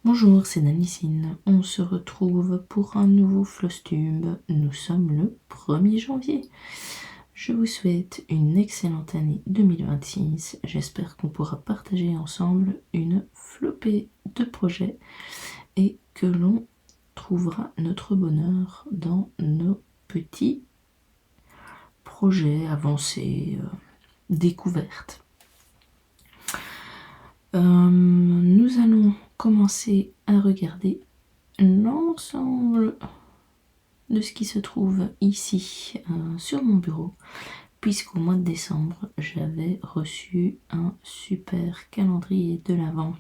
Bonjour, c'est Nanissine. On se retrouve pour un nouveau Flosstube. Nous sommes le 1er janvier. Je vous souhaite une excellente année 2026. J'espère qu'on pourra partager ensemble une flopée de projets et que l'on trouvera notre bonheur dans nos petits projets avancés, découvertes. Nous allons commencer à regarder l'ensemble de ce qui se trouve ici sur mon bureau, puisqu'au mois de décembre j'avais reçu un super calendrier de l'Avent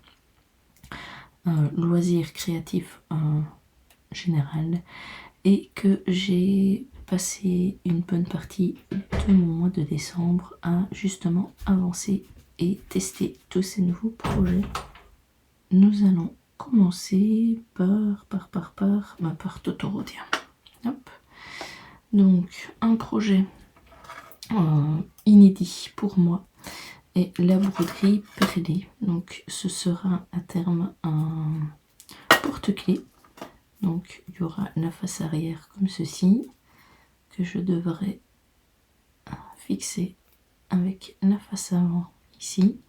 loisirs créatifs général, et que j'ai passé une bonne partie de mon mois de décembre à justement avancer et tester tous ces nouveaux projets. Nous allons commencer par Totoro, tiens. Hop. Donc un projet inédit pour moi est la broderie Perlée. Donc ce sera à terme un porte-clés. Donc il y aura la face arrière comme ceci, que je devrais fixer avec la face avant ici,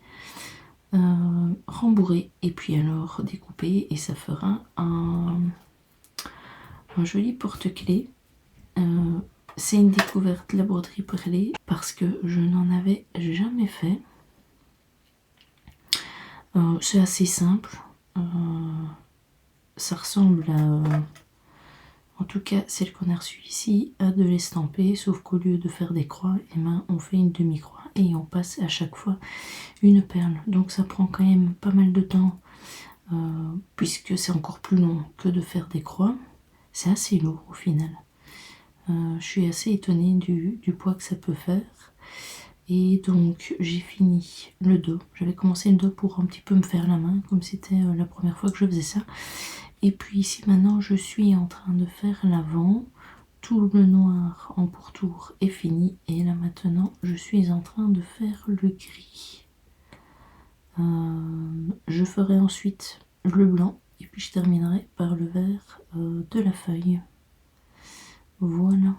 rembourrer et puis alors découper, et ça fera un joli porte-clés. C'est une découverte, la broderie Perlée, parce que je n'en avais jamais fait. C'est assez simple, ça ressemble à, en tout cas celle qu'on a reçue ici, à de l'estamper, sauf qu'au lieu de faire des croix, eh ben, on fait une demi-croix et on passe à chaque fois une perle. Donc ça prend quand même pas mal de temps, puisque c'est encore plus long que de faire des croix. C'est assez lourd au final. Je suis assez étonnée du poids que ça peut faire. Et donc j'ai fini le dos. J'avais commencé le dos pour un petit peu me faire la main, comme c'était la première fois que je faisais ça. Et puis ici maintenant je suis en train de faire l'avant. Tout le noir en pourtour est fini. Et là maintenant je suis en train de faire le gris. Je ferai ensuite le blanc. Et puis je terminerai par le vert de la feuille. Voilà.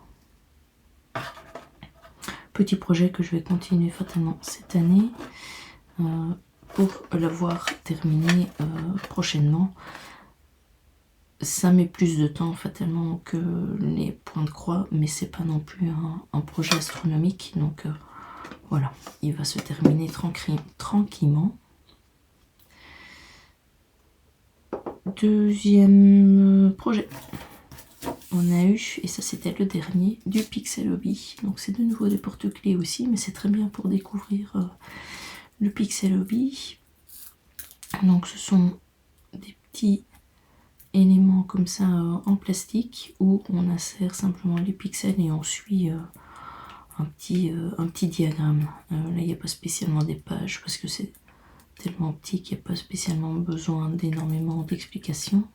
Petit projet que je vais continuer fatalement cette année pour l'avoir terminé prochainement. Ça met plus de temps fatalement que les points de croix, mais c'est pas non plus un projet astronomique, donc voilà, il va se terminer tranquillement. Deuxième projet, on a eu, et ça c'était le dernier, du Pixel Hobby. Donc c'est de nouveau des porte-clés aussi, mais c'est très bien pour découvrir le Pixel Hobby. Donc ce sont des petits éléments comme ça en plastique où on insère simplement les pixels et on suit un petit diagramme. Là il n'y a pas spécialement des pages parce que c'est tellement petit qu'il n'y a pas spécialement besoin d'énormément d'explications.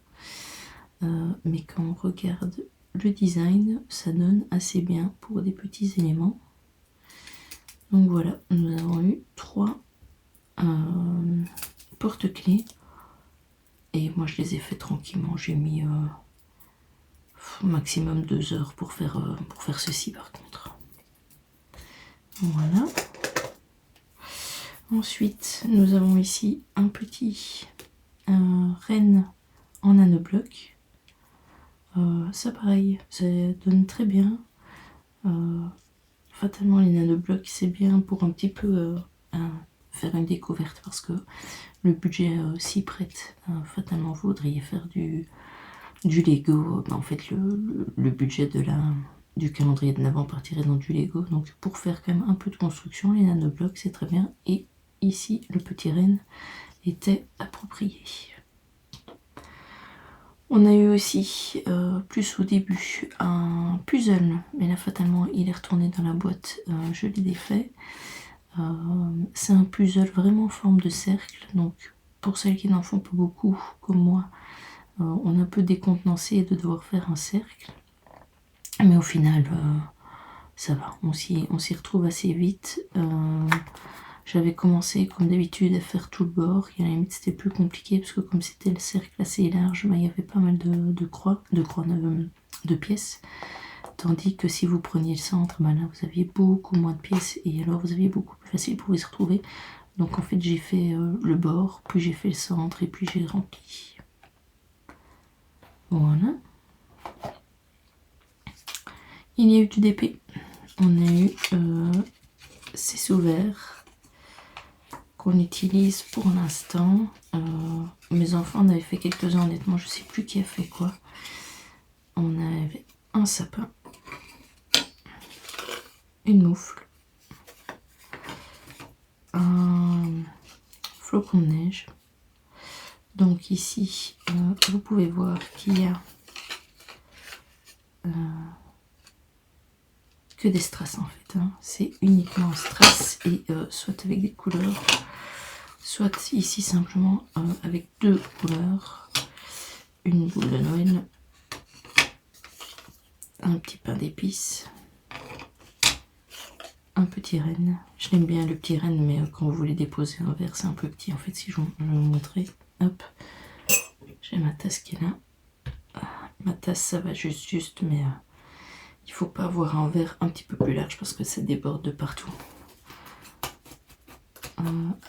Mais quand on regarde le design, ça donne assez bien pour des petits éléments. Donc voilà, nous avons eu 3 porte-clés. Et moi je les ai fait tranquillement, j'ai mis maximum 2 heures pour faire ceci par contre. Voilà. Ensuite nous avons ici un petit renne en nanobloc. Ça pareil, ça donne très bien. Fatalement les nanoblocs c'est bien pour un petit peu faire une découverte, parce que le budget s'y prête. Fatalement vous voudriez faire du Lego, en fait le budget du calendrier de l'Avent partirait dans du Lego, donc pour faire quand même un peu de construction, les nanoblocs c'est très bien. Et ici le petit renne était approprié. On a eu aussi, plus au début, un puzzle, mais là fatalement il est retourné dans la boîte, je l'ai défait. C'est un puzzle vraiment en forme de cercle, donc pour celles qui n'en font pas beaucoup comme moi, on est un peu décontenancé de devoir faire un cercle, mais au final ça va, on s'y retrouve assez vite. J'avais commencé comme d'habitude à faire tout le bord, et à la limite c'était plus compliqué parce que comme c'était le cercle assez large, il y avait pas mal de pièces. Tandis que si vous preniez le centre, là vous aviez beaucoup moins de pièces et alors vous aviez beaucoup plus facile pour vous y retrouver. Donc en fait j'ai fait le bord, puis j'ai fait le centre et puis j'ai rempli. Voilà. Il y a eu du DP. On a eu ces sous-verts qu'on utilise pour l'instant. Mes enfants en avaient fait quelques-uns, honnêtement, je sais plus qui a fait quoi. On avait un sapin, une moufle, un flocon de neige. Donc ici, vous pouvez voir qu'il y a que des strass en fait. Hein. C'est uniquement strass et soit avec des couleurs, soit ici simplement avec deux couleurs. Une boule de Noël, un petit pain d'épices, un petit renne. Je l'aime bien le petit renne, mais quand vous voulez déposer un verre, c'est un peu petit en fait. Si je vais vous montrer, hop, j'ai ma tasse qui est là. Ma tasse, ça va juste, mais il faut pas avoir un verre un petit peu plus large parce que ça déborde de partout. Hop.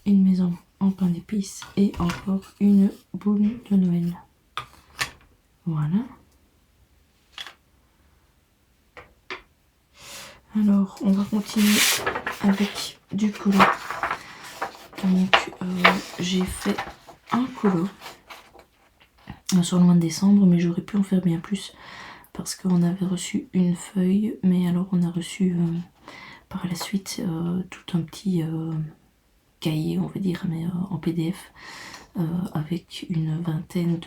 Une maison en pain d'épices et encore une boule de Noël. Voilà. Alors, on va continuer avec du colo. Donc, j'ai fait un colo sur le mois de décembre, mais j'aurais pu en faire bien plus parce qu'on avait reçu une feuille, mais alors on a reçu par la suite tout un petit cahier, on va dire, mais en PDF, avec une vingtaine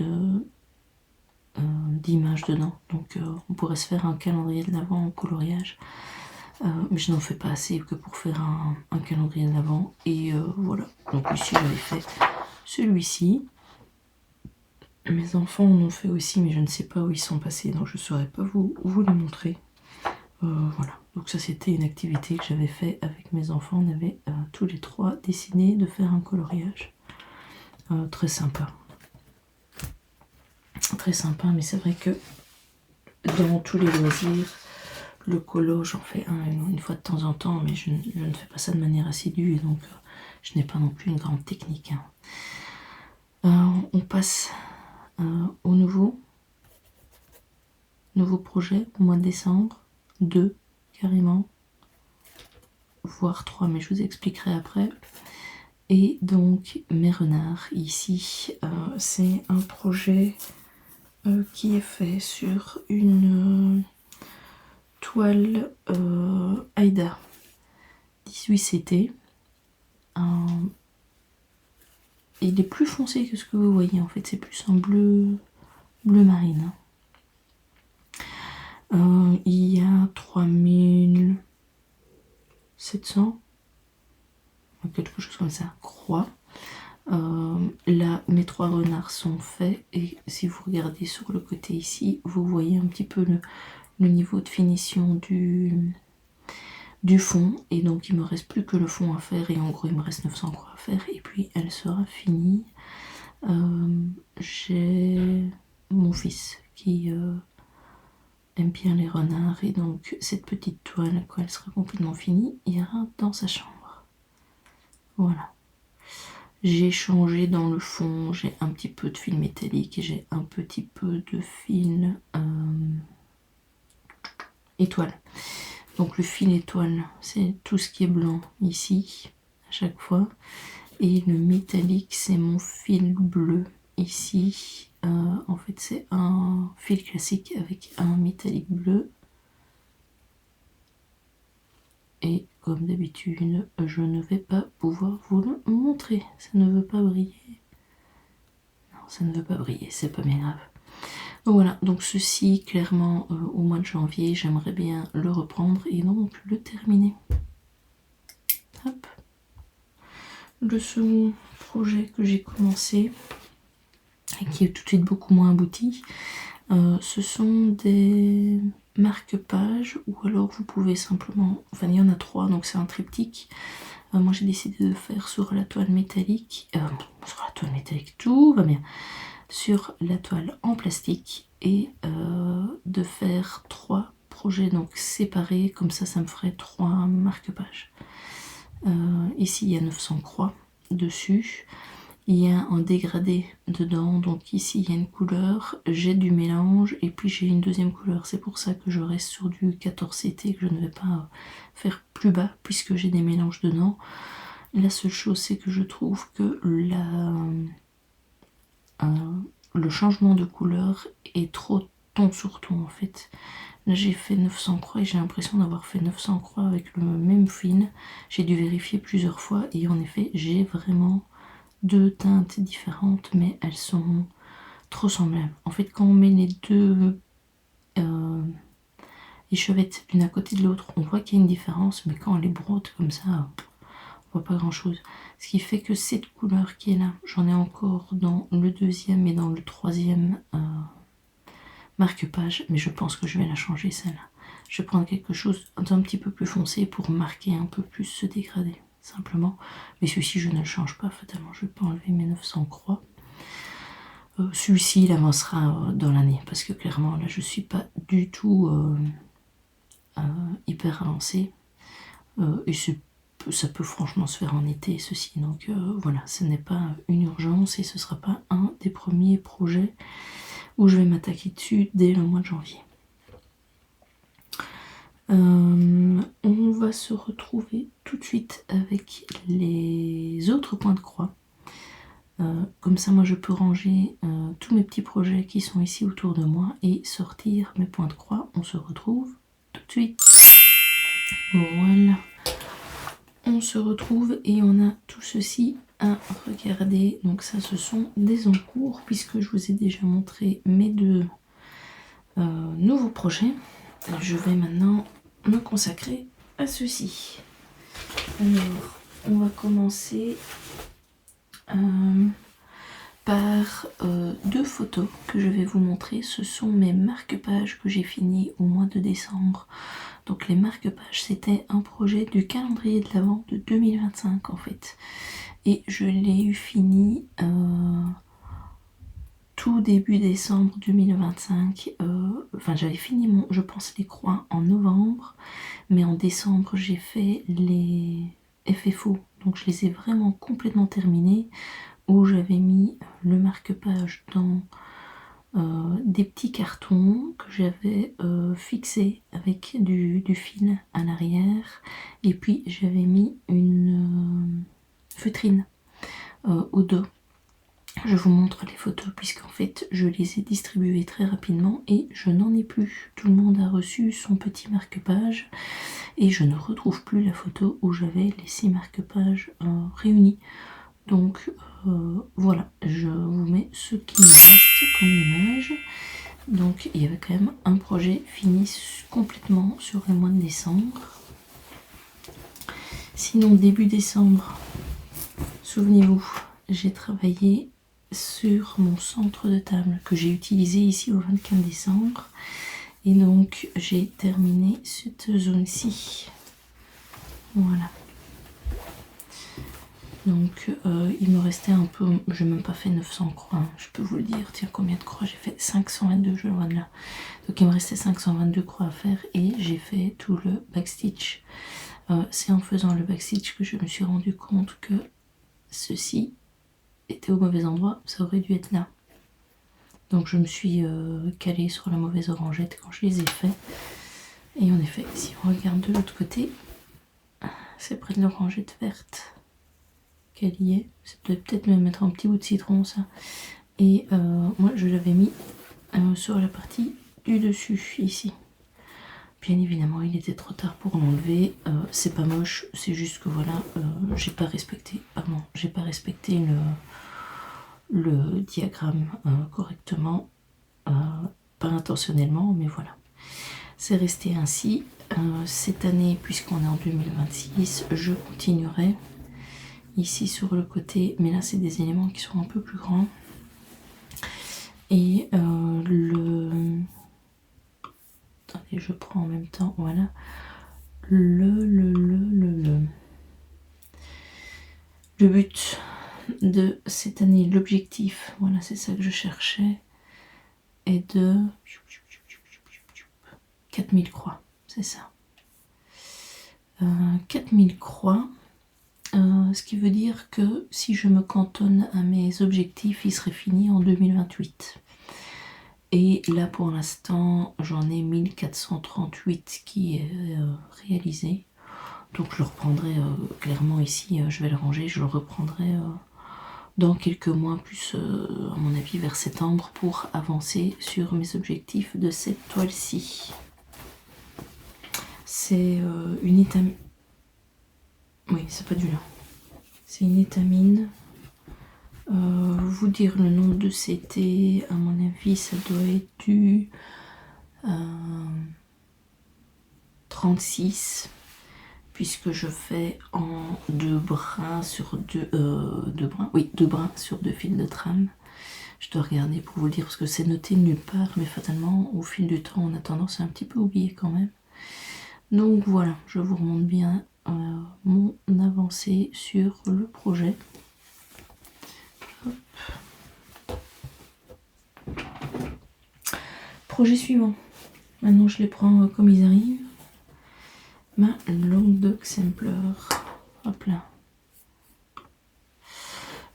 d'images dedans. Donc, on pourrait se faire un calendrier de l'Avent en coloriage. Mais je n'en fais pas assez que pour faire un calendrier de l'Avent. Et voilà. Donc ici j'avais fait celui-ci. Mes enfants en ont fait aussi, mais je ne sais pas où ils sont passés, donc je ne saurais pas vous les montrer. Voilà. Donc ça c'était une activité que j'avais fait avec mes enfants. On avait tous les trois décidé de faire un coloriage. Très sympa. Très sympa, mais c'est vrai que dans tous les loisirs, le colo, j'en fais une fois de temps en temps, mais je ne fais pas ça de manière assidue, et donc je n'ai pas non plus une grande technique. Hein. On passe au nouveau projet au mois de décembre, 2 carrément, voire 3, mais je vous expliquerai après. Et donc mes renards ici, c'est un projet qui est fait sur une toile Aida 18CT. Il est plus foncé que ce que vous voyez en fait, c'est plus un bleu marine. Il y a 3700, quelque chose comme ça, croix. Là, mes 3 renards sont faits et si vous regardez sur le côté ici, vous voyez un petit peu le niveau de finition du fond, et donc il me reste plus que le fond à faire, et en gros il me reste 900 croix à faire et puis elle sera finie. J'ai mon fils qui aime bien les renards, et donc cette petite toile, quand elle sera complètement finie, ira dans sa chambre. Voilà. J'ai changé dans le fond, j'ai un petit peu de fil métallique et j'ai un petit peu de fil étoile. Donc le fil étoile, c'est tout ce qui est blanc ici, à chaque fois. Et le métallique, c'est mon fil bleu ici. En fait, c'est un fil classique avec un métallique bleu. Et comme d'habitude, je ne vais pas pouvoir vous le montrer. Ça ne veut pas briller. Non, ça ne veut pas briller, c'est pas bien grave. Donc voilà, donc ceci, clairement, au mois de janvier, j'aimerais bien le reprendre et donc le terminer. Hop. Le second projet que j'ai commencé, et qui est tout de suite beaucoup moins abouti, ce sont des marque-page, ou alors vous pouvez simplement, enfin il y en a 3, donc c'est un triptyque. Moi j'ai décidé de faire sur la toile métallique, tout va bien, sur la toile en plastique, et de faire 3 projets donc séparés, comme ça me ferait 3 marque-pages. Ici il y a 900 croix dessus, il y a un dégradé dedans, donc ici il y a une couleur, j'ai du mélange et puis j'ai une deuxième couleur. C'est pour ça que je reste sur du 14CT, que je ne vais pas faire plus bas puisque j'ai des mélanges dedans. La seule chose, c'est que je trouve que le changement de couleur est trop ton sur ton en fait. Là j'ai fait 900 croix et j'ai l'impression d'avoir fait 900 croix avec le même fil. J'ai dû vérifier plusieurs fois et en effet j'ai vraiment 2 teintes différentes, mais elles sont trop semblables. En fait, quand on met les deux échevettes l'une à côté de l'autre, on voit qu'il y a une différence, mais quand on les brode comme ça, on voit pas grand chose. Ce qui fait que cette couleur qui est là, j'en ai encore dans le deuxième et dans le troisième marque-page, mais je pense que je vais la changer celle-là. Je vais prendre quelque chose d'un petit peu plus foncé pour marquer un peu plus ce dégradé, simplement. Mais celui-ci, je ne le change pas fatalement, je ne vais pas enlever mes 900 croix. Celui-ci, il avancera dans l'année, parce que clairement, là, je suis pas du tout hyper avancée. Et ça peut franchement se faire en été, ceci. Donc voilà, ce n'est pas une urgence et ce sera pas un des premiers projets où je vais m'attaquer dessus dès le mois de janvier. On va se retrouver tout de suite avec les autres points de croix. Comme ça, moi, je peux ranger tous mes petits projets qui sont ici autour de moi et sortir mes points de croix. On se retrouve tout de suite. Voilà. On se retrouve et on a tout ceci à regarder. Donc ça, ce sont des encours puisque je vous ai déjà montré mes 2 nouveaux projets. Je vais maintenant me consacrer à ceci. Alors, on va commencer par 2 photos que je vais vous montrer. Ce sont mes marque-pages que j'ai fini au mois de décembre. Donc les marque-pages, c'était un projet du calendrier de l'Avent de 2025 en fait. Et je l'ai eu fini tout début décembre 2025. Enfin, j'avais fini je pense les croix en novembre, mais en décembre j'ai fait les FFO, donc je les ai vraiment complètement terminés, où j'avais mis le marque-page dans des petits cartons que j'avais fixés avec du fil à l'arrière, et puis j'avais mis une feutrine au dos. Je vous montre les photos puisqu'en fait je les ai distribuées très rapidement et je n'en ai plus. Tout le monde a reçu son petit marque-page et je ne retrouve plus la photo où j'avais les 6 marque-pages réunis. Donc voilà, je vous mets ce qui me reste comme image. Donc il y avait quand même un projet fini complètement sur le mois de décembre. Sinon début décembre, souvenez-vous, j'ai travaillé sur mon centre de table que j'ai utilisé ici au 24 décembre. Et donc j'ai terminé cette zone-ci. Voilà. Donc il me restait un peu, je n'ai même pas fait 900 croix, hein, je peux vous le dire. Tiens, combien de croix j'ai fait? 522, je le vois de là. Donc il me restait 522 croix à faire et j'ai fait tout le backstitch. C'est en faisant le backstitch que je me suis rendu compte que ceci était au mauvais endroit, ça aurait dû être là. Donc je me suis calée sur la mauvaise orangette quand je les ai faits. Et en effet, si on regarde de l'autre côté, c'est près de l'orangette verte qu'elle y est. Ça peut peut-être me mettre un petit bout de citron ça. Et moi je l'avais mis sur la partie du dessus ici. Bien évidemment il était trop tard pour l'enlever. C'est pas moche, c'est juste que voilà, j'ai pas respecté le diagramme correctement, pas intentionnellement, mais voilà. C'est resté ainsi. Cette année, puisqu'on est en 2026, je continuerai ici sur le côté, mais là c'est des éléments qui sont un peu plus grands. Et attendez, Attendez, je prends en même temps, voilà. Le but de cette année, l'objectif, voilà, c'est ça que je cherchais, est de 4000 croix, c'est ça. 4000 croix, ce qui veut dire que si je me cantonne à mes objectifs, il serait fini en 2028. Et là pour l'instant j'en ai 1438 qui est réalisé. Donc je le reprendrai clairement ici, je vais le ranger, je le reprendrai dans quelques mois, plus à mon avis vers septembre, pour avancer sur mes objectifs de cette toile-ci. C'est une étamine. Oui, c'est pas du lin. C'est une étamine. Vous dire le nom de CT, à mon avis, ça doit être du 36, puisque je fais en 2 brins sur 2 brins, oui, 2 brins sur 2 fils de trame. Je dois regarder pour vous le dire, parce que c'est noté nulle part, mais fatalement, au fil du temps, on a tendance à un petit peu oublier quand même. Donc voilà, je vous remonte bien mon avancée sur le projet. Hop. Projet suivant. Maintenant, je les prends comme ils arrivent. Ma Languedoc Sampler. Hop là.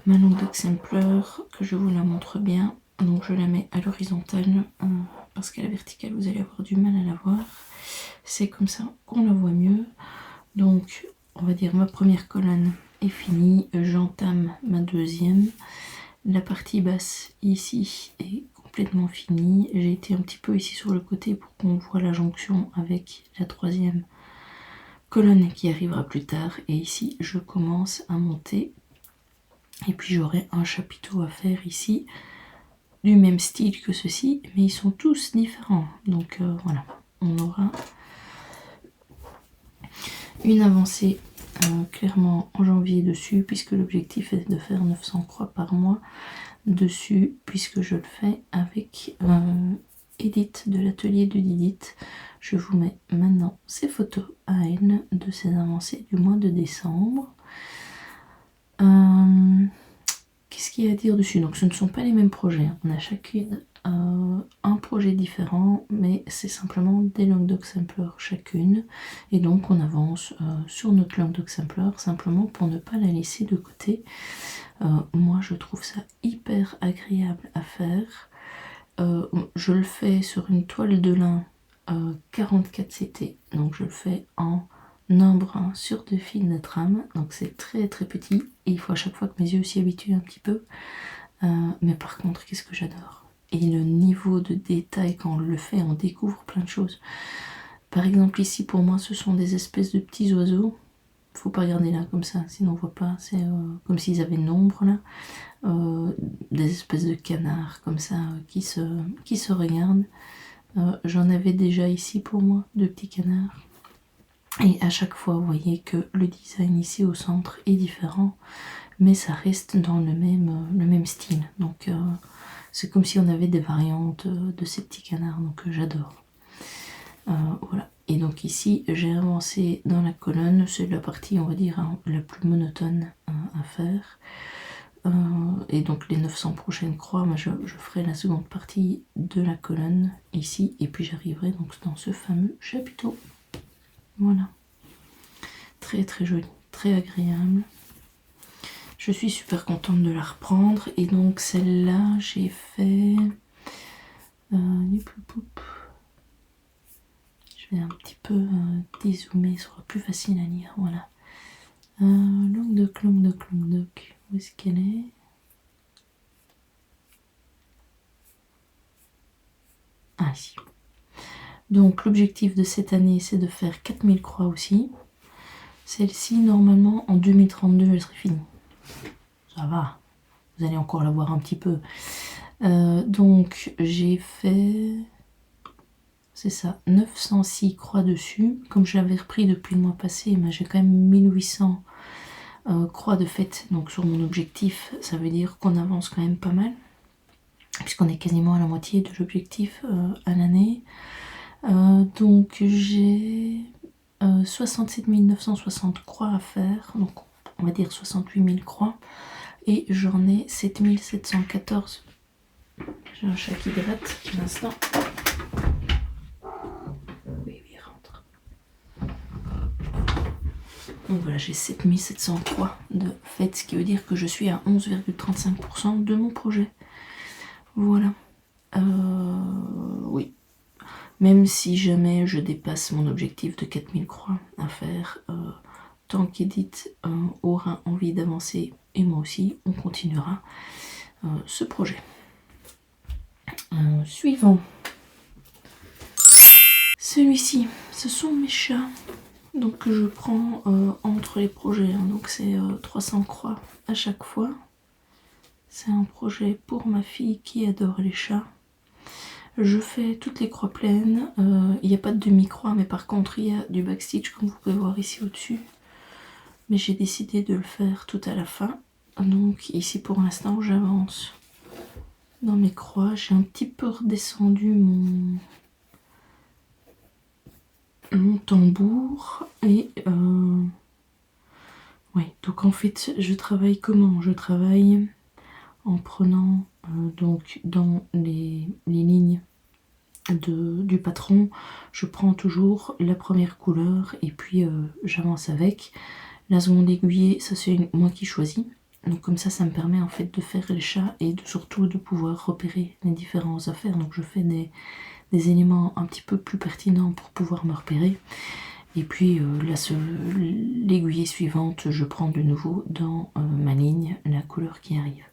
Ma Languedoc Sampler, que je vous la montre bien. Donc, je la mets à l'horizontale parce qu'à la verticale, vous allez avoir du mal à la voir. C'est comme ça qu'on la voit mieux. Donc, on va dire ma première colonne est finie. J'entame ma deuxième. La partie basse ici est complètement finie. J'ai été un petit peu ici sur le côté pour qu'on voit la jonction avec la troisième colonne qui arrivera plus tard. Et ici, je commence à monter. Et puis, j'aurai un chapiteau à faire ici du même style que ceci, mais ils sont tous différents. Donc, voilà, on aura une avancée clairement en janvier dessus, puisque l'objectif est de faire 900 croix par mois dessus, puisque je le fais avec Edith de l'atelier de Didith. Je vous mets maintenant ces photos à elle de ces avancées du mois de décembre. Qu'est-ce qu'il y a à dire dessus? Donc ce ne sont pas les mêmes projets, on a chacune un projet différent, mais c'est simplement des Languedoc Sampler chacune, et donc on avance sur notre Languedoc Sampler simplement pour ne pas la laisser de côté. Moi je trouve ça hyper agréable à faire. Je le fais sur une toile de lin 44 CT, donc je le fais en un brin sur 2 fils de trame, donc c'est très très petit et il faut à chaque fois que mes yeux s'y habituent un petit peu. Mais par contre, qu'est-ce que j'adore! Et le niveau de détail, quand on le fait, on découvre plein de choses. Par exemple, ici pour moi, ce sont des espèces de petits oiseaux. Faut pas regarder là comme ça, sinon on voit pas. C'est comme s'ils avaient une ombre là. Des espèces de canards comme ça qui se regardent. J'en avais déjà ici pour moi, de petits canards. Et à chaque fois, vous voyez que le design ici au centre est différent, mais ça reste dans le même style. Donc c'est comme si on avait des variantes de ces petits canards, donc j'adore. Voilà. Et donc ici, j'ai avancé dans la colonne. C'est la partie, on va dire, la plus monotone à faire. Et donc les 900 prochaines croix, moi, je ferai la seconde partie de la colonne ici, et puis j'arriverai donc dans ce fameux chapiteau. Voilà, très très joli, très agréable. Je suis super contente de la reprendre. Et donc celle-là, j'ai fait je vais un petit peu dézoomer, ce sera plus facile à lire. Voilà, Languedoc, où est-ce qu'elle est? Ah, ici. Donc l'objectif de cette année, c'est de faire 4000 croix aussi. Celle-ci, normalement, en 2032, elle serait finie. Ça va, vous allez encore la voir un petit peu. Donc j'ai fait, c'est ça, 906 croix dessus. Comme je l'avais repris depuis le mois passé, j'ai quand même 1800 croix de fête. Donc sur mon objectif, ça veut dire qu'on avance quand même pas mal, puisqu'on est quasiment à la moitié de l'objectif à l'année. Donc j'ai 67 960 croix à faire, donc on va dire 68 000 croix, et j'en ai 7 714. J'ai un chat qui gratte un instant. Oui, il rentre. Donc voilà, j'ai 7700 croix de fait, ce qui veut dire que je suis à 11,35% de mon projet. Voilà. Oui. Même si jamais je dépasse mon objectif de 4000 croix à faire, tant qu'Edith aura envie d'avancer, et moi aussi, on continuera ce projet. Suivant. Celui-ci, ce sont mes chats. Donc je prends entre les projets, hein, donc c'est 300 croix à chaque fois. C'est un projet pour ma fille qui adore les chats. Je fais toutes les croix pleines, il n'y a pas de demi-croix, mais par contre il y a du backstitch comme vous pouvez voir ici au-dessus. Mais j'ai décidé de le faire tout à la fin. Donc ici pour l'instant j'avance dans mes croix. J'ai un petit peu redescendu mon tambour et ouais, donc en fait je travaille comment? Je travaille en prenant donc dans les lignes du patron, je prends toujours la première couleur et puis j'avance avec. La seconde aiguillée, ça c'est moi qui choisis. Donc comme ça me permet en fait de faire les chats et surtout de pouvoir repérer les différentes affaires. Donc je fais des éléments un petit peu plus pertinents pour pouvoir me repérer. Et puis l'aiguillée suivante, je prends de nouveau dans ma ligne la couleur qui arrive.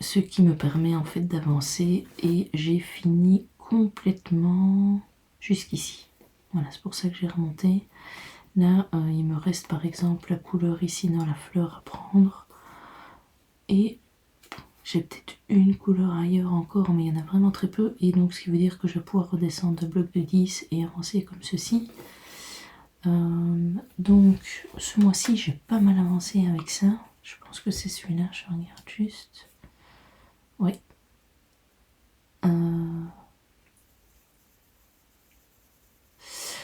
Ce qui me permet en fait d'avancer et j'ai fini complètement jusqu'ici. Voilà, c'est pour ça que j'ai remonté. Là, il me reste par exemple la couleur ici dans la fleur à prendre. Et j'ai peut-être une couleur ailleurs encore, mais il y en a vraiment très peu. Et donc, ce qui veut dire que je vais pouvoir redescendre de bloc de 10 et avancer comme ceci. Donc, ce mois-ci, j'ai pas mal avancé avec ça. Je pense que c'est celui-là, je regarde juste. Oui.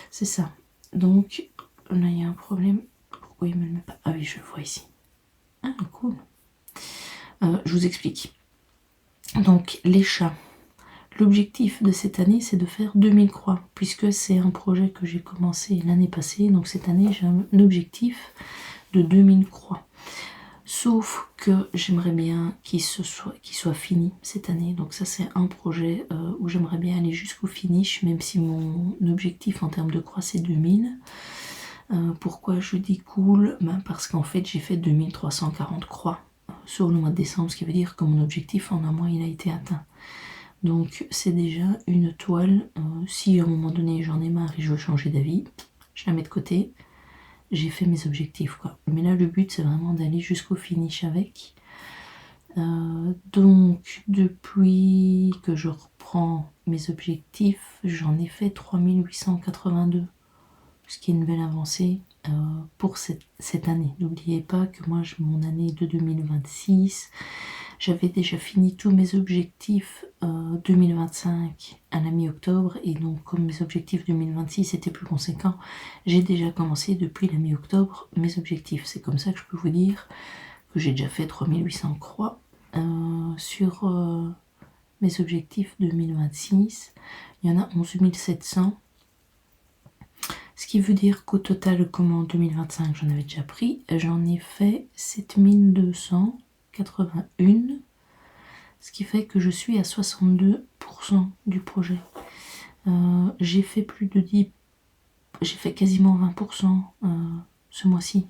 C'est ça. Donc, là, il y a un problème. Pourquoi il me le met pas? Ah oui, je le vois ici. Ah, cool. Je vous explique. Donc, les chats. L'objectif de cette année, c'est de faire 2000 croix, puisque c'est un projet que j'ai commencé l'année passée. Donc, cette année, j'ai un objectif de 2000 croix. Sauf que j'aimerais bien qu'il soit fini cette année. Donc ça c'est un projet où j'aimerais bien aller jusqu'au finish, même si mon objectif en termes de croix c'est 2000. Pourquoi je dis cool? Parce qu'en fait j'ai fait 2340 croix sur le mois de décembre, ce qui veut dire que mon objectif en un mois il a été atteint. Donc c'est déjà une toile. Si à un moment donné j'en ai marre et je veux changer d'avis, je la mets de côté. J'ai fait mes objectifs quoi. Mais là le but c'est vraiment d'aller jusqu'au finish avec. Donc depuis que je reprends mes objectifs, j'en ai fait 3882. Ce qui est une belle avancée pour cette année. N'oubliez pas que moi mon année de 2026, j'avais déjà fini tous mes objectifs 2025 à la mi-octobre, et donc comme mes objectifs 2026 étaient plus conséquents, j'ai déjà commencé depuis la mi-octobre mes objectifs. C'est comme ça que je peux vous dire que j'ai déjà fait 3800 croix sur mes objectifs 2026. Il y en a 11 700. Ce qui veut dire qu'au total, comme en 2025 j'en avais déjà pris, j'en ai fait 7281, ce qui fait que je suis à 62% du projet. J'ai fait plus de 10, j'ai fait quasiment 20% ce mois-ci.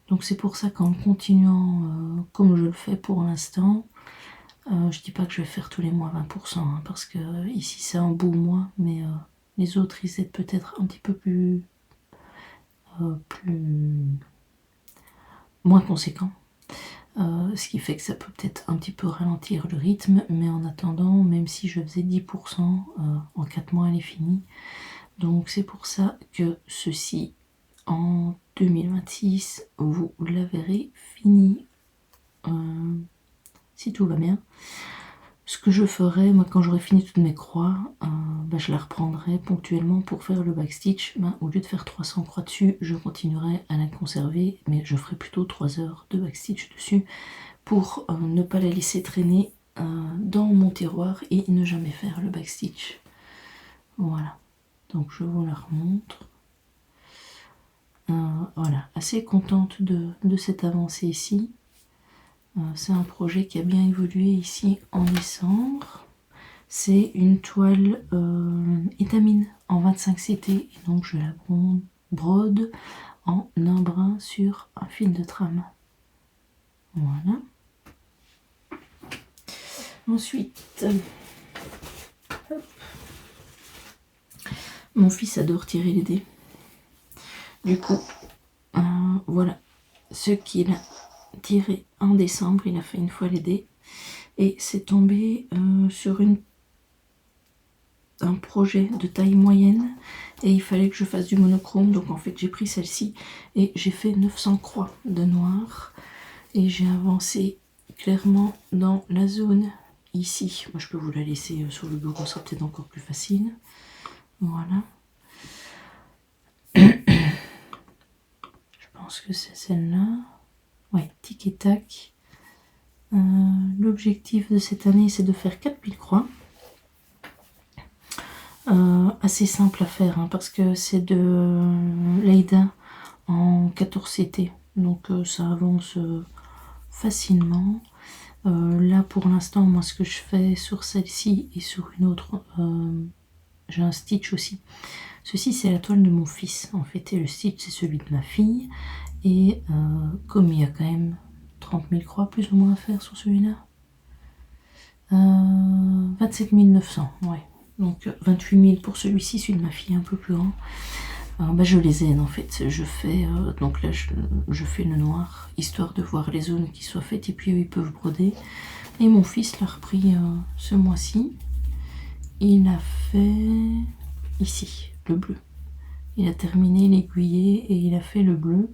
Donc c'est pour ça qu'en continuant comme je le fais pour l'instant, je dis pas que je vais faire tous les mois 20%, hein, parce que ici c'est un beau mois, mais les autres ils étaient peut-être un petit peu plus moins conséquent, ce qui fait que ça peut peut-être un petit peu ralentir le rythme, mais en attendant, même si je faisais 10%, en 4 mois elle est finie. Donc c'est pour ça que ceci en 2026 vous la verrez fini, si tout va bien. ce que je ferai, moi, quand j'aurai fini toutes mes croix, je la reprendrai ponctuellement pour faire le backstitch. Au lieu de faire 300 croix dessus, je continuerai à la conserver, mais je ferai plutôt 3 heures de backstitch dessus pour ne pas la laisser traîner dans mon tiroir et ne jamais faire le backstitch. Voilà, donc je vous la remontre. Voilà, assez contente de cette avancée ici. C'est un projet qui a bien évolué ici en décembre. C'est une toile étamine en 25 CT, et donc je la brode en un brin sur un fil de trame. Voilà. Ensuite, hop. Mon fils adore tirer les dés. Du coup, voilà ce qu'il a tiré en décembre. Il a fait une fois les dés et c'est tombé sur un projet de taille moyenne et il fallait que je fasse du monochrome. Donc en fait j'ai pris celle-ci et j'ai fait 900 croix de noir et j'ai avancé clairement dans la zone ici. Moi je peux vous la laisser sur le bureau, ça sera peut-être encore plus facile. Voilà. Je pense que c'est celle-là. Ouais, tic et tac. L'objectif de cette année, c'est de faire 4000 croix. Assez simple à faire, hein, parce que c'est de l'Aïda en 14 CT. Donc ça avance facilement. Là, pour l'instant, moi, ce que je fais sur celle-ci et sur une autre, j'ai un stitch aussi. Ceci, c'est la toile de mon fils, en fait, et le stitch, c'est celui de ma fille. Et comme il y a quand même 30 000 croix plus ou moins à faire sur celui-là, 27 900, ouais. Donc 28 000 pour celui-ci, celui de ma fille un peu plus grand. Je les aide en fait. Je fais, donc là je fais le noir, histoire de voir les zones qui soient faites, et puis eux ils peuvent broder. Et mon fils l'a repris ce mois-ci. Il a fait ici, le bleu. Il a terminé l'aiguillé et il a fait le bleu.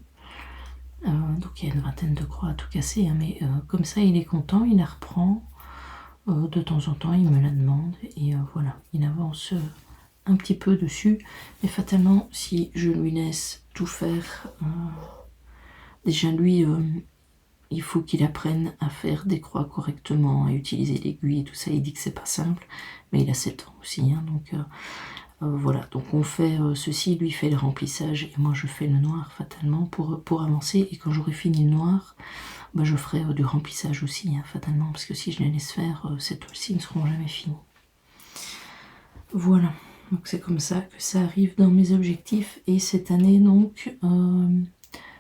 Donc il y a une vingtaine de croix à tout casser, hein, mais comme ça il est content, il la reprend. De temps en temps il me la demande et voilà, il avance un petit peu dessus, mais fatalement si je lui laisse tout faire, déjà lui il faut qu'il apprenne à faire des croix correctement, à utiliser l'aiguille et tout ça. Il dit que c'est pas simple, mais il a 7 ans aussi, hein, donc voilà, donc on fait ceci, lui fait le remplissage et moi je fais le noir fatalement pour avancer. Et quand j'aurai fini le noir, je ferai du remplissage aussi, hein, fatalement, parce que si je les laisse faire, ces toiles-ci ne seront jamais finies. Voilà, donc c'est comme ça que ça arrive dans mes objectifs. Et cette année, donc,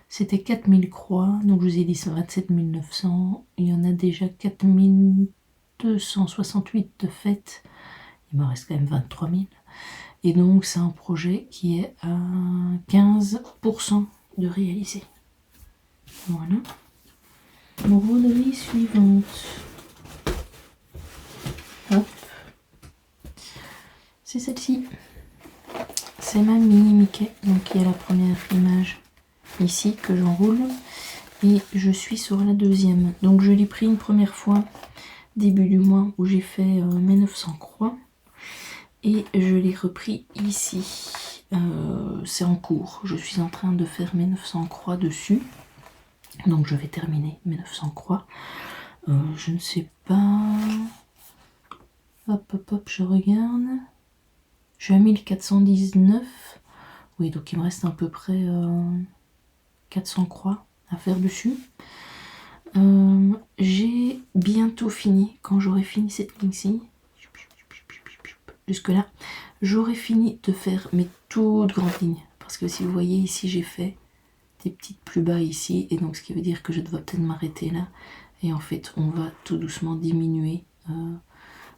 c'était 4000 croix, donc je vous ai dit 27 900, il y en a déjà 4268 de faites, il me reste quand même 23 000. Et donc c'est un projet qui est à 15% de réalisé. Voilà. Broderie suivante. Hop. C'est celle-ci. C'est ma mini Mickey. Donc il y a la première image ici que j'enroule. Et je suis sur la deuxième. Donc je l'ai pris une première fois début du mois où j'ai fait mes 900 croix. Et je l'ai repris ici. C'est en cours. Je suis en train de faire mes 900 croix dessus. Donc je vais terminer mes 900 croix. Je ne sais pas. Hop, hop, hop, je regarde. Je suis à 1419. Oui, donc il me reste à peu près 400 croix à faire dessus. J'ai bientôt fini. Quand j'aurai fini cette ligne-ci, jusque là, j'aurai fini de faire mes toutes grandes lignes. Parce que si vous voyez ici, j'ai fait des petites plus bas ici. Et donc ce qui veut dire que je dois peut-être m'arrêter là. Et en fait, on va tout doucement diminuer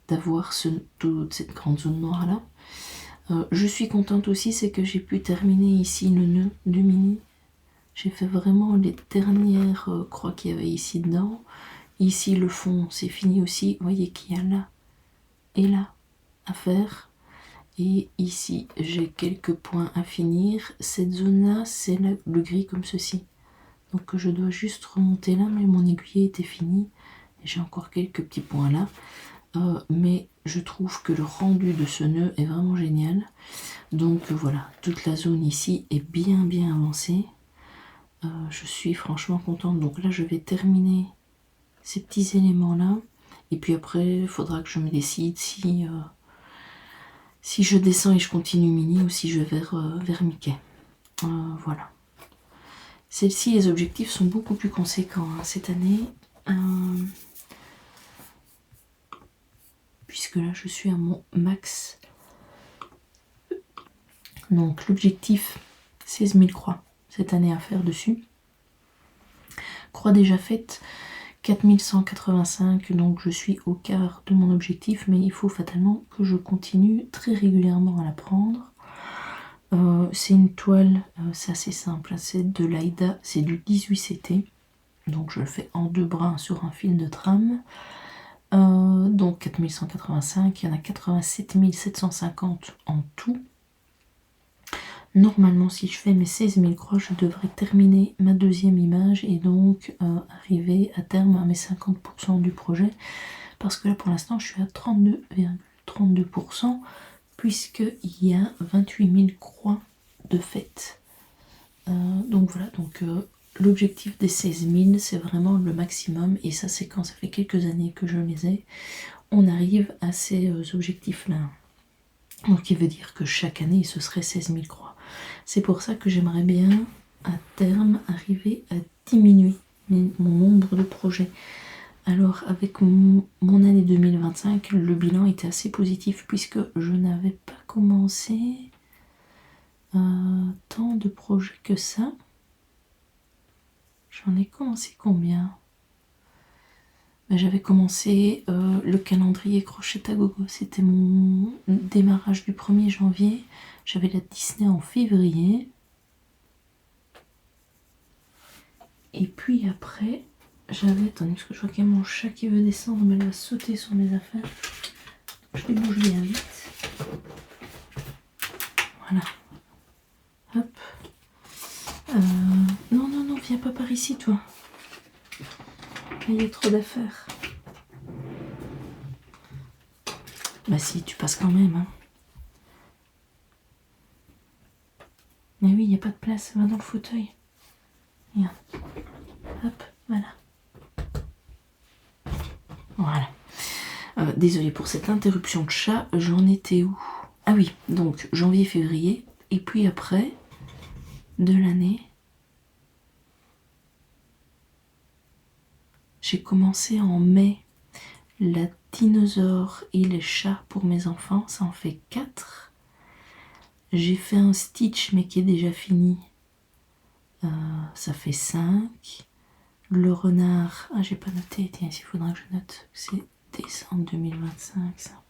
d'avoir toute cette grande zone noire là. Je suis contente aussi, c'est que j'ai pu terminer ici le nœud du mini. J'ai fait vraiment les dernières croix qu'il y avait ici dedans. Ici le fond c'est fini aussi. Vous voyez qu'il y a là et là à faire. Et ici j'ai quelques points à finir. Cette zone là c'est le gris comme ceci. Donc je dois juste remonter là, mais mon aiguille était fini. J'ai encore quelques petits points là. mais je trouve que le rendu de ce nœud est vraiment génial. Donc voilà, toute la zone ici est bien avancée. Je suis franchement contente. Donc là, je vais terminer ces petits éléments là. Et puis après, il faudra que je me décide si je descends et je continue mini ou si je vais vers Mickey. Voilà. Celle-ci, les objectifs sont beaucoup plus conséquents hein, cette année. Puisque là, je suis à mon max. Donc l'objectif, 16 000 croix cette année à faire dessus. Croix déjà faite, 4185, donc je suis au quart de mon objectif, mais il faut fatalement que je continue très régulièrement à la prendre. C'est une toile, c'est assez simple, c'est de l'Aïda, c'est du 18 CT, donc je le fais en 2 brins sur un fil de trame. Donc 4185, il y en a 87 750 en tout. Normalement, si je fais mes 16 000 croix, je devrais terminer ma deuxième image et donc arriver à terme à mes 50% du projet. Parce que là, pour l'instant, je suis à 32,32% puisqu'il y a 28 000 croix de fait. Donc voilà, donc l'objectif des 16 000, c'est vraiment le maximum. Et ça, c'est quand ça fait quelques années que je les ai. On arrive à ces objectifs-là. Donc, qui veut dire que chaque année, ce serait 16 000 croix. C'est pour ça que j'aimerais bien, à terme, arriver à diminuer mon nombre de projets. Alors, avec mon année 2025, le bilan était assez positif puisque je n'avais pas commencé tant de projets que ça. J'en ai commencé combien? J'avais commencé le calendrier crochet à gogo, c'était mon démarrage du 1er janvier. J'avais la Disney en février. Et puis après, j'avais... Attendez, parce que je vois qu'il y a mon chat qui veut descendre, mais elle va sauter sur mes affaires. Je les bouge bien vite. Voilà. Hop. Non, viens pas par ici, toi. Il y a trop d'affaires. Bah si, tu passes quand même. Hein. Mais oui, il n'y a pas de place. Va dans le fauteuil. Viens. Hop, voilà. Voilà. Désolée pour cette interruption de chat. J'en étais où? Ah oui, donc janvier, février. Et puis après, de l'année, j'ai commencé en mai la dinosaure et les chats pour mes enfants. Ça en fait 4. J'ai fait un Stitch mais qui est déjà fini. Ça fait 5. Le renard, ah j'ai pas noté, tiens, il faudra que je note. C'est décembre 2025 ça.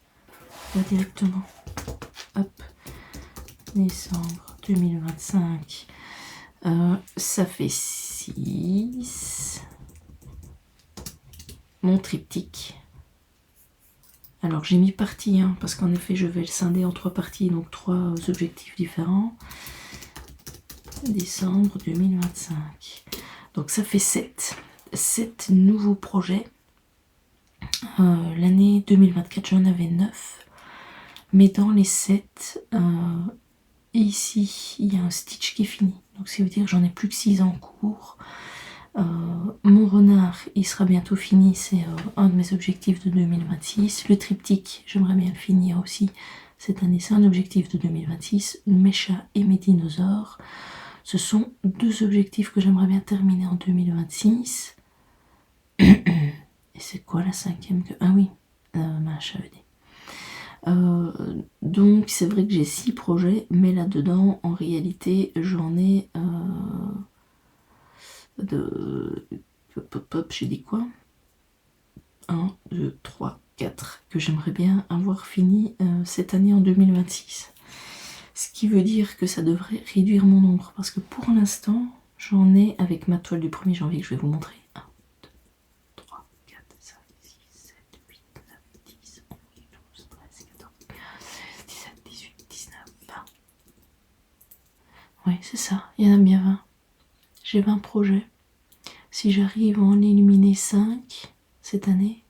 Là directement. Hop. Décembre 2025. Ça fait 6. Mon triptyque. Alors j'ai mis partie 1 parce qu'en effet je vais le scinder en 3 parties, donc 3 objectifs différents. Décembre 2025. Donc ça fait 7. 7 nouveaux projets. L'année 2024 j'en avais 9. Mais dans les 7, ici il y a un Stitch qui est fini. Donc ça veut dire que j'en ai plus que 6 en cours. Mon renard il sera bientôt fini, c'est un de mes objectifs de 2026. Le triptyque j'aimerais bien le finir aussi cette année, c'est un objectif de 2026. Mes chats et mes dinosaures, ce sont 2 objectifs que j'aimerais bien terminer en 2026. Et c'est quoi la 5e que... Ah oui, ma chavette. Donc c'est vrai que j'ai 6 projets, mais là-dedans en réalité j'en ai j'ai dit quoi? 1, 2, 3, 4 que j'aimerais bien avoir fini cette année en 2026. Ce qui veut dire que ça devrait réduire mon nombre parce que pour l'instant j'en ai avec ma toile du 1er janvier que je vais vous montrer. 1, 2, 3, 4, 5, 6, 7, 8, 9, 10, 11, 12, 13, 14, 15, 16, 17, 18, 19, 20. Oui, c'est ça, il y en a bien 20. J'ai 20 projets. Si j'arrive à en éliminer 5 cette année,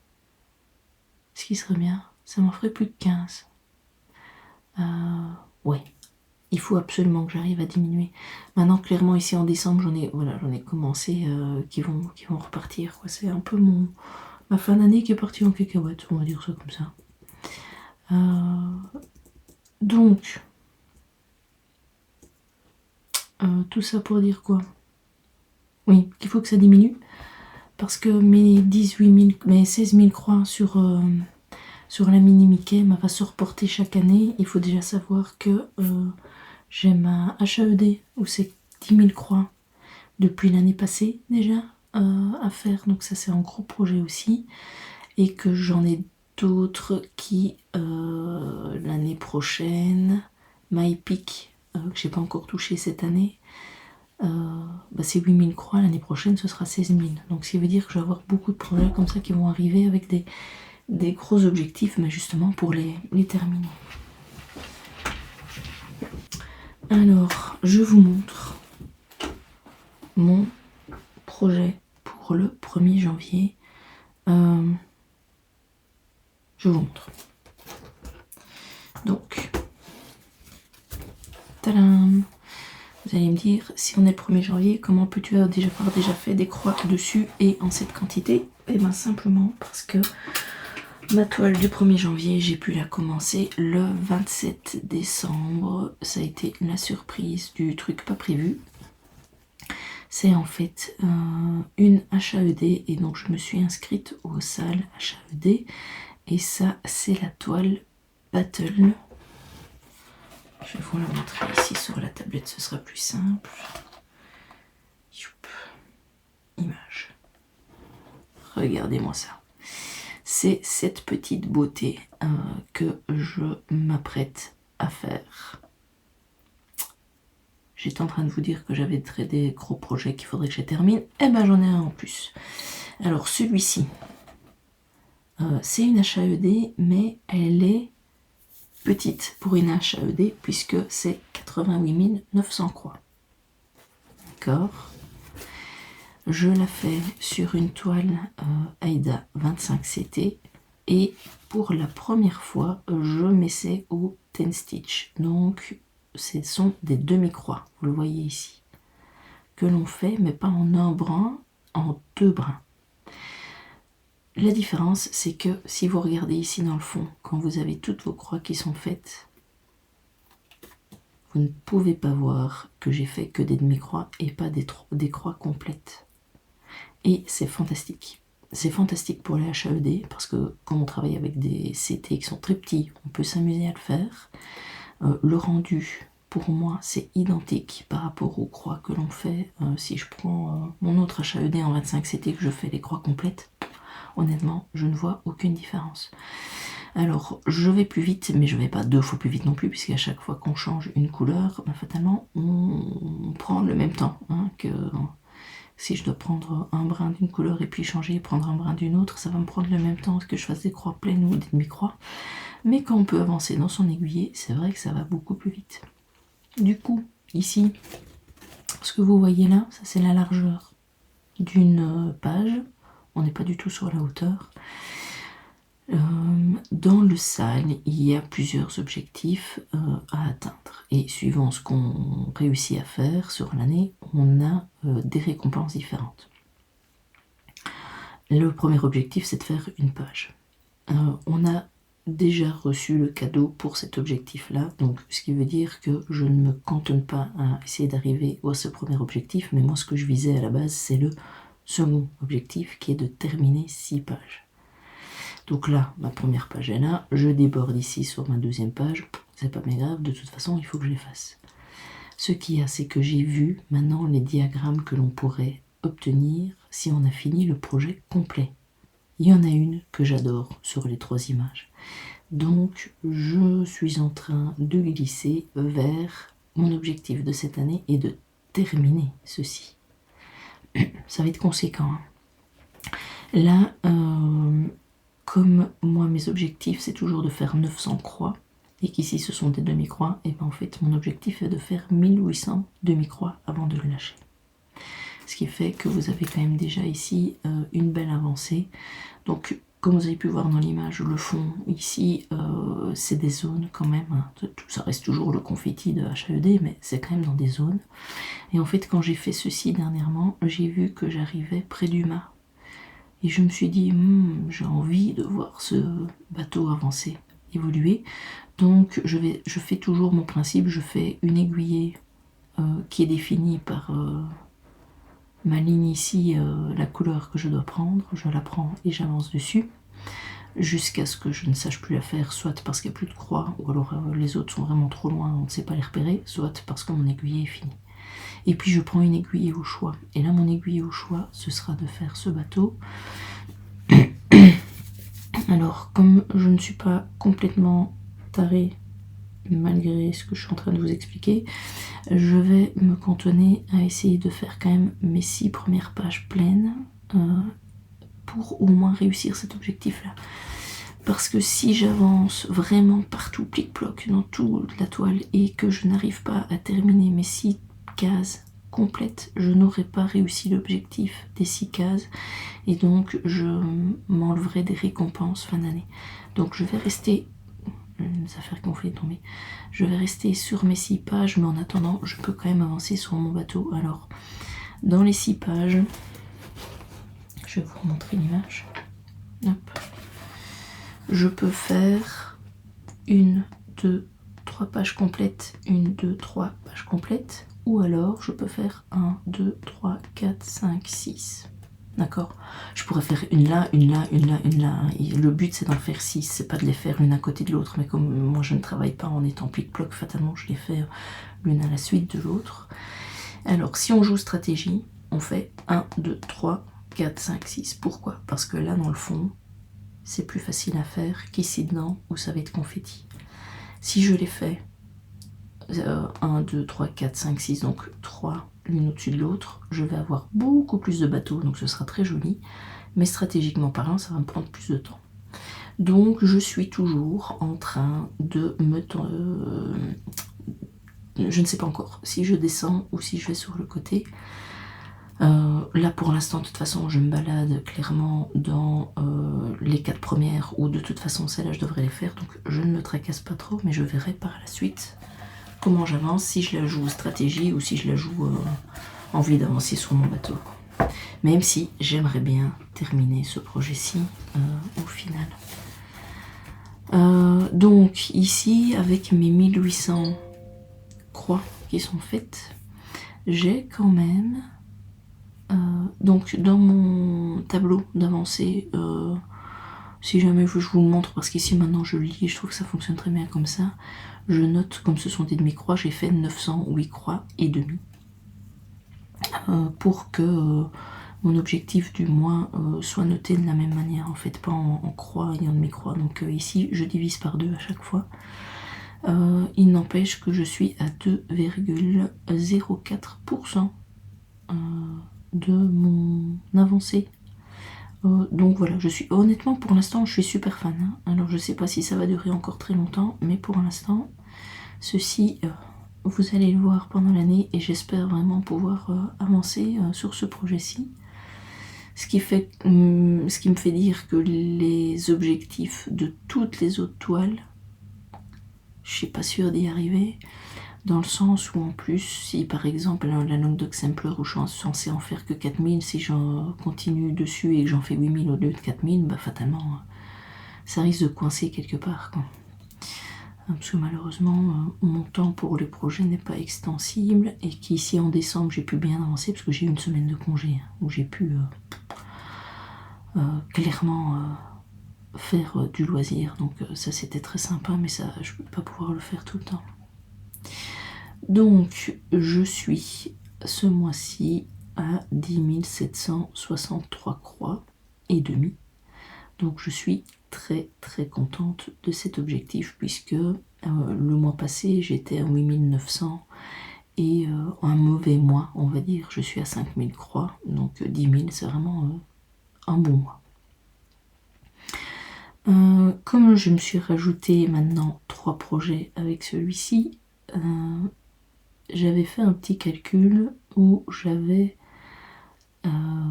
ce ce qui serait bien? Ça m'en ferait plus de 15. Ouais. Il faut absolument que j'arrive à diminuer. Maintenant, clairement, ici en décembre, j'en ai commencé qui vont repartir. C'est un peu ma fin d'année qui est partie en cacahuète, on va dire ça comme ça. Donc, tout ça pour dire quoi? Oui, qu'il faut que ça diminue. Parce que mes 16 000 croix sur la mini Mickey va se reporter chaque année. Il faut déjà savoir que j'ai ma HAED où c'est 10 000 croix depuis l'année passée déjà à faire. Donc ça c'est un gros projet aussi. Et que j'en ai d'autres qui l'année prochaine, MyPeak, que j'ai pas encore touché cette année. C'est 8000 croix, l'année prochaine ce sera 16 000. Donc ce qui veut dire que je vais avoir beaucoup de projets comme ça qui vont arriver avec des gros objectifs, mais justement pour les terminer. Alors, je vous montre mon projet pour le 1er janvier. Je vous montre. Donc, tadam! Vous allez me dire, si on est le 1er janvier, comment peux-tu avoir déjà fait des croix dessus et en cette quantité? Eh bien simplement parce que ma toile du 1er janvier, j'ai pu la commencer le 27 décembre. Ça a été la surprise du truc pas prévu. C'est en fait une HAED et donc je me suis inscrite aux salles HAED. Et ça, c'est la toile Battle. Je vais vous la montrer ici sur la tablette, ce sera plus simple. Youp. Image. Regardez-moi ça. C'est cette petite beauté que je m'apprête à faire. J'étais en train de vous dire que j'avais des gros projets qu'il faudrait que je termine. Eh ben j'en ai un en plus. Alors celui-ci, c'est une HAED, mais elle est petite pour une HAED puisque c'est 88 900 croix. D'accord. Je la fais sur une toile Aida 25 CT et pour la première fois je m'essaie au 10 stitch. Donc ce sont des demi-croix, vous le voyez ici, que l'on fait mais pas en un brin, en 2 brins. La différence, c'est que si vous regardez ici dans le fond, quand vous avez toutes vos croix qui sont faites, vous ne pouvez pas voir que j'ai fait que des demi-croix et pas des croix complètes. Et c'est fantastique. C'est fantastique pour les HAED, parce que quand on travaille avec des CT qui sont très petits, on peut s'amuser à le faire. Le rendu, pour moi, c'est identique par rapport aux croix que l'on fait. Si je prends mon autre HAED en 25 CT, que je fais les croix complètes, honnêtement, je ne vois aucune différence. Alors, je vais plus vite, mais je ne vais pas 2 fois plus vite non plus, puisqu'à chaque fois qu'on change une couleur, fatalement, on prend le même temps. Que si je dois prendre un brin d'une couleur et puis changer et prendre un brin d'une autre, ça va me prendre le même temps que je fasse des croix pleines ou des demi-croix. Mais quand on peut avancer dans son aiguillet, c'est vrai que ça va beaucoup plus vite. Du coup, ici, ce que vous voyez là, ça c'est la largeur d'une page. On n'est pas du tout sur la hauteur. Dans le SAL, il y a plusieurs objectifs à atteindre. Et suivant ce qu'on réussit à faire sur l'année, on a des récompenses différentes. Le premier objectif, c'est de faire une page. On a déjà reçu le cadeau pour cet objectif-là, donc ce qui veut dire que je ne me cantonne pas à essayer d'arriver à ce premier objectif, mais moi ce que je visais à la base, c'est le second objectif qui est de terminer 6 pages. Donc là, ma première page est là, je déborde ici sur ma deuxième page, c'est pas bien grave, de toute façon il faut que je les fasse. Ce qu'il y a, c'est que j'ai vu maintenant les diagrammes que l'on pourrait obtenir si on a fini le projet complet. Il y en a une que j'adore sur les 3 images. Donc je suis en train de glisser vers mon objectif de cette année et de terminer ceci. Ça va être conséquent. Là, comme moi mes objectifs c'est toujours de faire 900 croix et qu'ici ce sont des demi-croix, et bien en fait mon objectif est de faire 1800 demi-croix avant de le lâcher. Ce qui fait que vous avez quand même déjà ici une belle avancée. Donc comme vous avez pu voir dans l'image, le fond ici, c'est des zones quand même, hein. Ça reste toujours le confetti de HAED, mais c'est quand même dans des zones. Et en fait, quand j'ai fait ceci dernièrement, j'ai vu que j'arrivais près du mât. Et je me suis dit, j'ai envie de voir ce bateau avancer, évoluer. Donc je fais toujours mon principe, je fais une aiguillée qui est définie par ma ligne ici, la couleur que je dois prendre. Je la prends et j'avance dessus, jusqu'à ce que je ne sache plus la faire, soit parce qu'il n'y a plus de croix, ou alors les autres sont vraiment trop loin, on ne sait pas les repérer, soit parce que mon aiguillée est finie. Et puis je prends une aiguille au choix. Et là, mon aiguille au choix, ce sera de faire ce bateau. Alors, comme je ne suis pas complètement tarée, malgré ce que je suis en train de vous expliquer, je vais me cantonner à essayer de faire quand même mes 6 premières pages pleines pour au moins réussir cet objectif-là. Parce que si j'avance vraiment partout, plic-ploc, dans toute la toile, et que je n'arrive pas à terminer mes 6 cases complètes, je n'aurai pas réussi l'objectif des 6 cases, et donc je m'enleverai des récompenses fin d'année. Donc je vais rester, les affaires qui ont fait tomber, je vais rester sur mes 6 pages, mais en attendant, je peux quand même avancer sur mon bateau. Alors, dans les 6 pages, je vais vous remontrer l'image. Hop. Je peux faire 1, 2, 3 pages complètes, 1, 2, 3 pages complètes, ou alors je peux faire 1, 2, 3, 4, 5, 6. D'accord? Je pourrais faire une là, une là, une là, une là. Et le but c'est d'en faire 6, c'est pas de les faire l'une à côté de l'autre, mais comme moi je ne travaille pas en étant plic-ploc, fatalement je les fais l'une à la suite de l'autre. Alors si on joue stratégie, on fait 1, 2, 3, 4, 5, 6. Pourquoi? Parce que là dans le fond, c'est plus facile à faire qu'ici dedans où ça va être confetti. Si je les fais 1, 2, 3, 4, 5, 6, donc 3 l'une au-dessus de l'autre, je vais avoir beaucoup plus de bateaux, donc ce sera très joli, mais stratégiquement parlant, ça va me prendre plus de temps. Donc je suis toujours en train de me... je ne sais pas encore si je descends ou si je vais sur le côté. Là pour l'instant de toute façon je me balade clairement dans les 4 premières, ou de toute façon celles-là je devrais les faire, donc je ne me tracasse pas trop, mais je verrai par la suite comment j'avance, si je la joue stratégie ou si je la joue envie d'avancer sur mon bateau. Même si j'aimerais bien terminer ce projet-ci au final. Donc ici avec mes 1800 croix qui sont faites, j'ai quand même... donc dans mon tableau d'avancée, si jamais je vous le montre, parce qu'ici maintenant je lis et je trouve que ça fonctionne très bien comme ça, je note comme ce sont des demi-croix, j'ai fait 908 croix et demi, pour que mon objectif du mois soit noté de la même manière, en fait pas en croix et en demi-croix. Donc ici je divise par 2 à chaque fois. Il n'empêche que je suis à 2,04% de mon avancée. Donc voilà, je suis honnêtement pour l'instant je suis super fan, hein. Alors je sais pas si ça va durer encore très longtemps, mais pour l'instant ceci vous allez le voir pendant l'année, et j'espère vraiment pouvoir avancer sur ce projet-ci. Ce qui me fait dire que les objectifs de toutes les autres toiles, je suis pas sûre d'y arriver. Dans le sens où en plus, si par exemple la Languedoc Sampler où je suis censée en faire que 4000, si j'en continue dessus et que j'en fais 8000 au lieu de 4000, bah fatalement ça risque de coincer quelque part, quoi. Parce que malheureusement mon temps pour les projets n'est pas extensible, et qu'ici en décembre j'ai pu bien avancer parce que j'ai eu une semaine de congé où j'ai pu clairement faire du loisir, donc ça c'était très sympa, mais ça je peux pas pouvoir le faire tout le temps. Donc je suis ce mois-ci à 10 763 croix et demi, donc je suis très très contente de cet objectif, puisque le mois passé j'étais à 8900 et un mauvais mois on va dire je suis à 5000 croix, donc 10 000 c'est vraiment un bon mois. Comme je me suis rajouté maintenant 3 projets avec celui-ci, j'avais fait un petit calcul où j'avais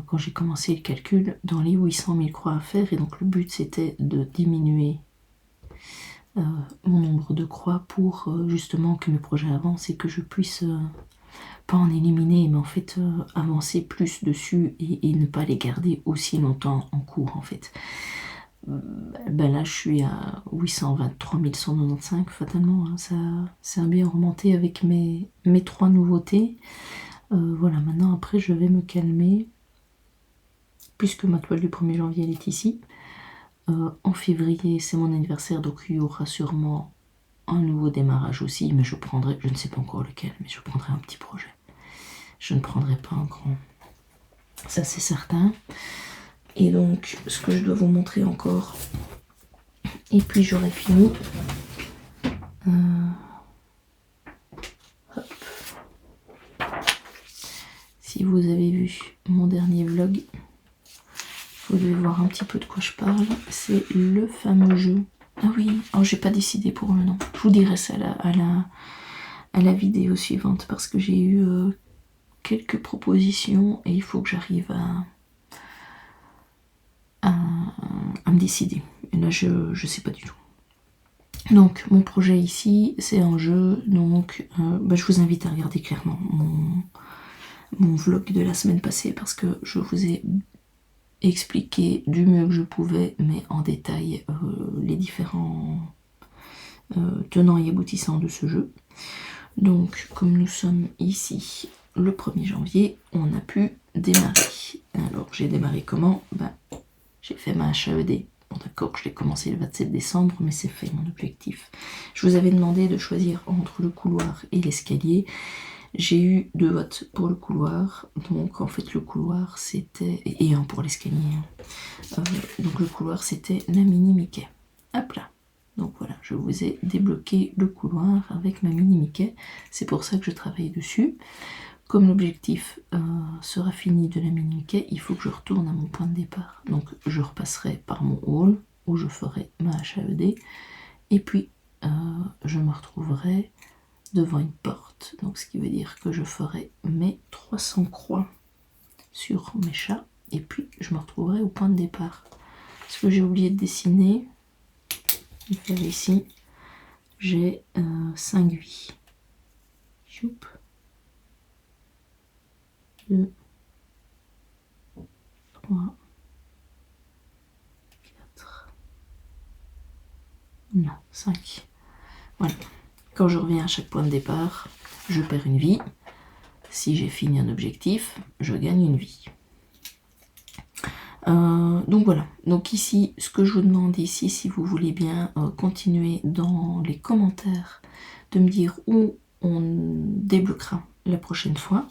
quand j'ai commencé le calcul, dans les 800 000 croix à faire, et donc le but c'était de diminuer mon nombre de croix pour justement que mes projets avancent et que je puisse pas en éliminer, mais en fait avancer plus dessus et ne pas les garder aussi longtemps en cours en fait. Ben là je suis à 823 195 fatalement, hein, ça a bien remonté avec mes 3 nouveautés. Voilà, maintenant après je vais me calmer puisque ma toile du 1er janvier elle est ici. En février c'est mon anniversaire, donc il y aura sûrement un nouveau démarrage aussi, mais je prendrai, je ne sais pas encore lequel, mais je prendrai un petit projet. Je ne prendrai pas un grand, ça c'est certain. Et donc ce que je dois vous montrer encore, et puis j'aurai fini. Hop. Si vous avez vu mon dernier vlog, vous devez voir un petit peu de quoi je parle. C'est le fameux jeu. Ah oui, oh, j'ai pas décidé pour le nom. Je vous dirai ça à la vidéo suivante parce que j'ai eu quelques propositions et il faut que j'arrive à me décider. Et là, je sais pas du tout. Donc, mon projet ici, c'est un jeu. Donc, je vous invite à regarder clairement mon vlog de la semaine passée parce que je vous ai expliqué du mieux que je pouvais, mais en détail, les différents tenants et aboutissants de ce jeu. Donc, comme nous sommes ici le 1er janvier, on a pu démarrer. Alors, j'ai démarré comment? J'ai fait ma HAED. Bon, d'accord, je l'ai commencé le 27 décembre, mais c'est fait mon objectif. Je vous avais demandé de choisir entre le couloir et l'escalier. J'ai eu 2 votes pour le couloir, donc en fait le couloir c'était, et un pour l'escalier, donc le couloir c'était la mini Mickey, hop là, donc voilà, je vous ai débloqué le couloir avec ma mini Mickey, c'est pour ça que je travaille dessus. Comme l'objectif sera fini de la mini Mickey, il faut que je retourne à mon point de départ, donc je repasserai par mon hall où je ferai ma HAED, et puis je me retrouverai devant une porte, donc ce qui veut dire que je ferai mes 300 croix sur mes chats et puis je me retrouverai au point de départ. Ce que j'ai oublié de dessiner, je vais faire ici, j'ai 5 vies. Choup. 2, 3, 4, non, 5. Voilà. Quand je reviens à chaque point de départ, je perds une vie. Si j'ai fini un objectif, je gagne une vie. Donc voilà. Donc ici, ce que je vous demande ici, si vous voulez bien continuer dans les commentaires de me dire où on débloquera la prochaine fois.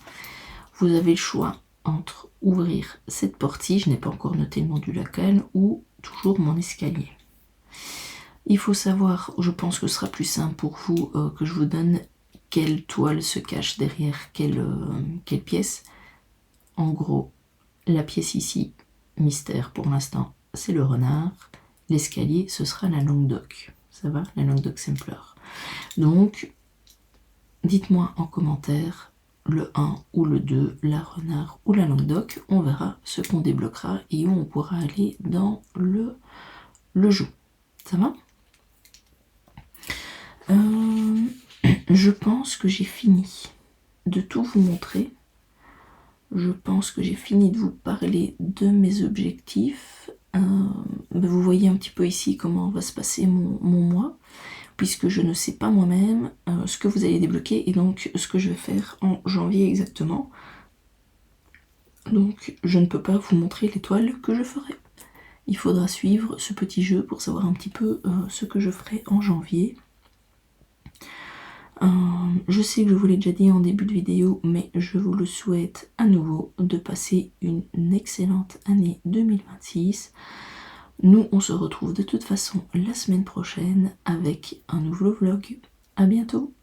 Vous avez le choix entre ouvrir cette porte-ci, je n'ai pas encore noté le nom du local, ou toujours mon escalier. Il faut savoir, je pense que ce sera plus simple pour vous que je vous donne quelle toile se cache derrière quelle pièce. En gros, la pièce ici, mystère pour l'instant, c'est le renard. L'escalier, ce sera la Languedoc. Ça va? La Languedoc Sampler. Donc, dites-moi en commentaire le 1 ou le 2, la renard ou la Languedoc. On verra ce qu'on débloquera et où on pourra aller dans le jeu. Ça va? Je pense que j'ai fini de tout vous montrer. Je pense que j'ai fini de vous parler de mes objectifs. Vous voyez un petit peu ici comment va se passer mon mois, puisque je ne sais pas moi-même ce que vous allez débloquer et donc ce que je vais faire en janvier exactement. Donc je ne peux pas vous montrer l'étoile que je ferai. Il faudra suivre ce petit jeu pour savoir un petit peu ce que je ferai en janvier. Je sais que je vous l'ai déjà dit en début de vidéo, mais je vous le souhaite à nouveau de passer une excellente année 2026. Nous, on se retrouve de toute façon la semaine prochaine avec un nouveau vlog. À bientôt!